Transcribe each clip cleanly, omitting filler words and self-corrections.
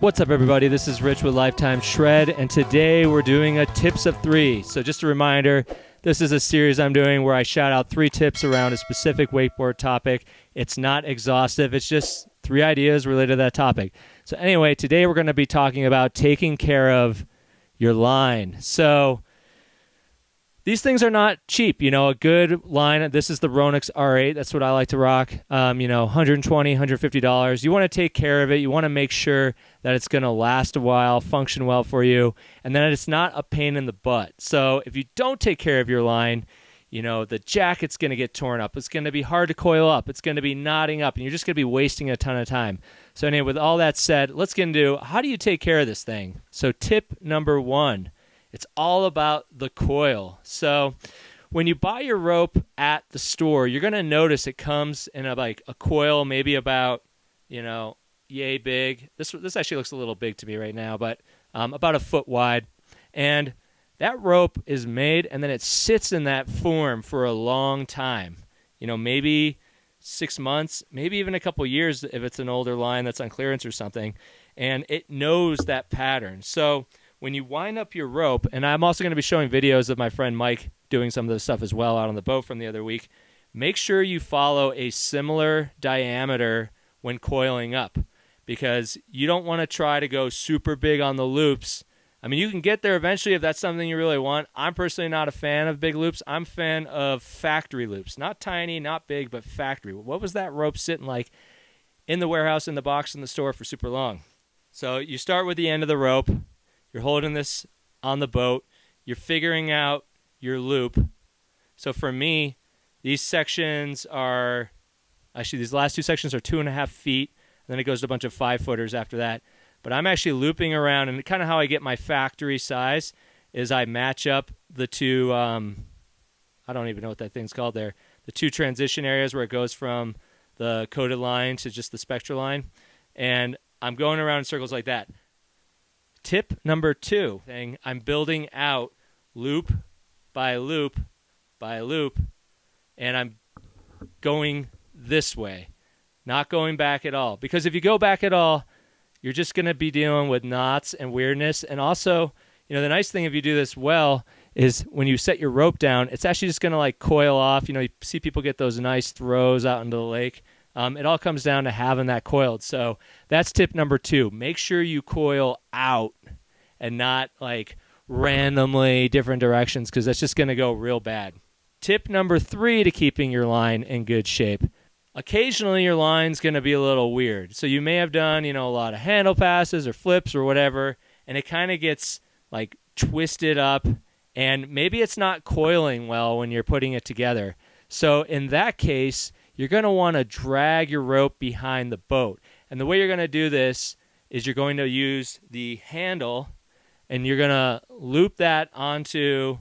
What's up, everybody? This is Rich with Lifetime Shred, and today we're doing a tips of 3. So just a reminder, this is a series I'm doing where I shout out 3 tips around a specific wakeboard topic. It's not exhaustive. It's just 3 ideas related to that topic. So anyway, today we're going to be talking about taking care of your line. So these things are not cheap. You know, a good line, this is the Ronix R8. That's what I like to rock. $120, $150. You want to take care of it. You want to make sure that it's going to last a while, function well for you, and then it's not a pain in the butt. So if you don't take care of your line, you know, the jacket's going to get torn up. It's going to be hard to coil up. It's going to be knotting up, and you're just going to be wasting a ton of time. So anyway, with all that said, let's get into how do you take care of this thing. So tip number 1. It's all about the coil. So when you buy your rope at the store, you're going to notice it comes in a coil maybe about, yay big. This actually looks a little big to me right now, but about a foot wide. And that rope is made and then it sits in that form for a long time. Maybe 6 months, maybe even a couple years if it's an older line that's on clearance or something. And it knows that pattern. So when you wind up your rope, and I'm also going to be showing videos of my friend Mike doing some of this stuff as well out on the boat from the other week, make sure you follow a similar diameter when coiling up, because you don't want to try to go super big on the loops. I mean, you can get there eventually if that's something you really want. I'm personally not a fan of big loops. I'm a fan of factory loops. Not tiny, not big, but factory. What was that rope sitting like in the warehouse, in the box, in the store for super long? So you start with the end of the rope. You're holding this on the boat. You're figuring out your loop. So for me, these sections are, actually these last 2 sections are 2.5 feet. And then it goes to a bunch of 5-footers after that. But I'm actually looping around, and kind of how I get my factory size is I match up the 2, I don't even know what that thing's called there, the 2 transition areas where it goes from the coated line to just the Spectra line. And I'm going around in circles like that. Tip number 2, I'm building out loop by loop by loop, and I'm going this way, not going back at all. Because if you go back at all, you're just going to be dealing with knots and weirdness. And also, the nice thing if you do this well is when you set your rope down, it's actually just going to coil off. You see people get those nice throws out into the lake. It all comes down to having that coiled. So that's tip number 2. Make sure you coil out and not randomly different directions, because that's just going to go real bad. Tip number 3 to keeping your line in good shape. Occasionally your line's going to be a little weird. So you may have done, a lot of handle passes or flips or whatever, and it kind of gets twisted up, and maybe it's not coiling well when you're putting it together. So in that case, you're going to want to drag your rope behind the boat. And the way you're going to do this is you're going to use the handle, and you're going to loop that onto,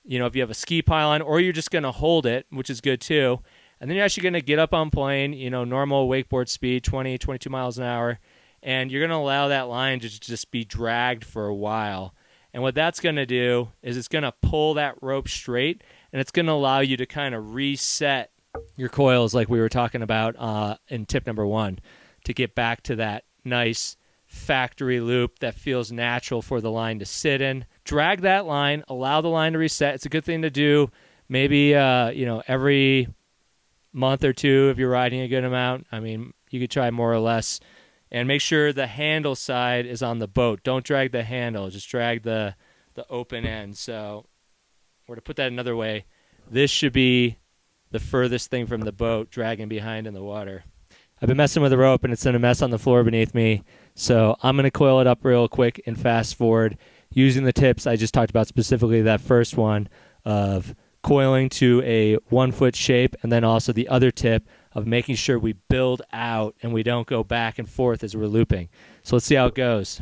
if you have a ski pylon, or you're just going to hold it, which is good too. And then you're actually going to get up on plane, normal wakeboard speed, 20, 22 miles an hour, and you're going to allow that line to just be dragged for a while. And what that's going to do is it's going to pull that rope straight, and it's going to allow you to kind of reset your coils like we were talking about in tip number 1 to get back to that nice factory loop that feels natural for the line to sit in. Drag that line, allow the line to reset. It's a good thing to do maybe every month or 2 if you're riding a good amount. I mean, you could try more or less. And make sure the handle side is on the boat. Don't drag the handle. Just drag the open end. So, or to put that another way, this should be the furthest thing from the boat, dragging behind in the water. I've been messing with the rope, and it's in a mess on the floor beneath me. So I'm going to coil it up real quick and fast forward using the tips I just talked about, specifically that first one of coiling to a 1-foot shape, and then also the other tip of making sure we build out and we don't go back and forth as we're looping. So let's see how it goes.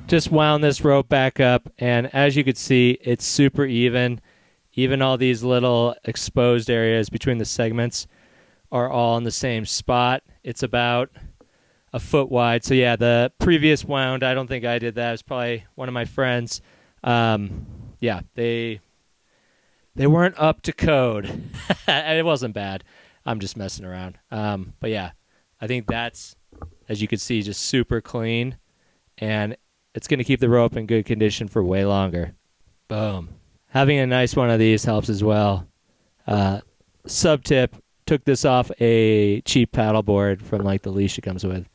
Just wound this rope back up, and as you can see, it's super even. Even all these little exposed areas between the segments are all in the same spot. It's about a foot wide. So yeah, the previous wound, I don't think I did that. It was probably one of my friends. Yeah, they weren't up to code. It wasn't bad. I'm just messing around. But yeah, I think that's, as you can see, just super clean, and it's going to keep the rope in good condition for way longer. Boom. Having a nice one of these helps as well. Sub tip, took this off a cheap paddleboard from like the leash it comes with.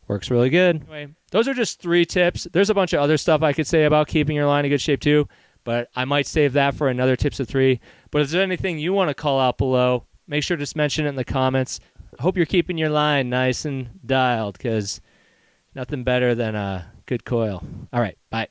Works really good. Anyway, those are just 3 tips. There's a bunch of other stuff I could say about keeping your line in good shape too, but I might save that for another tips of 3. But if there's anything you want to call out below, make sure to just mention it in the comments. I hope you're keeping your line nice and dialed, because nothing better than a good coil. All right, bye.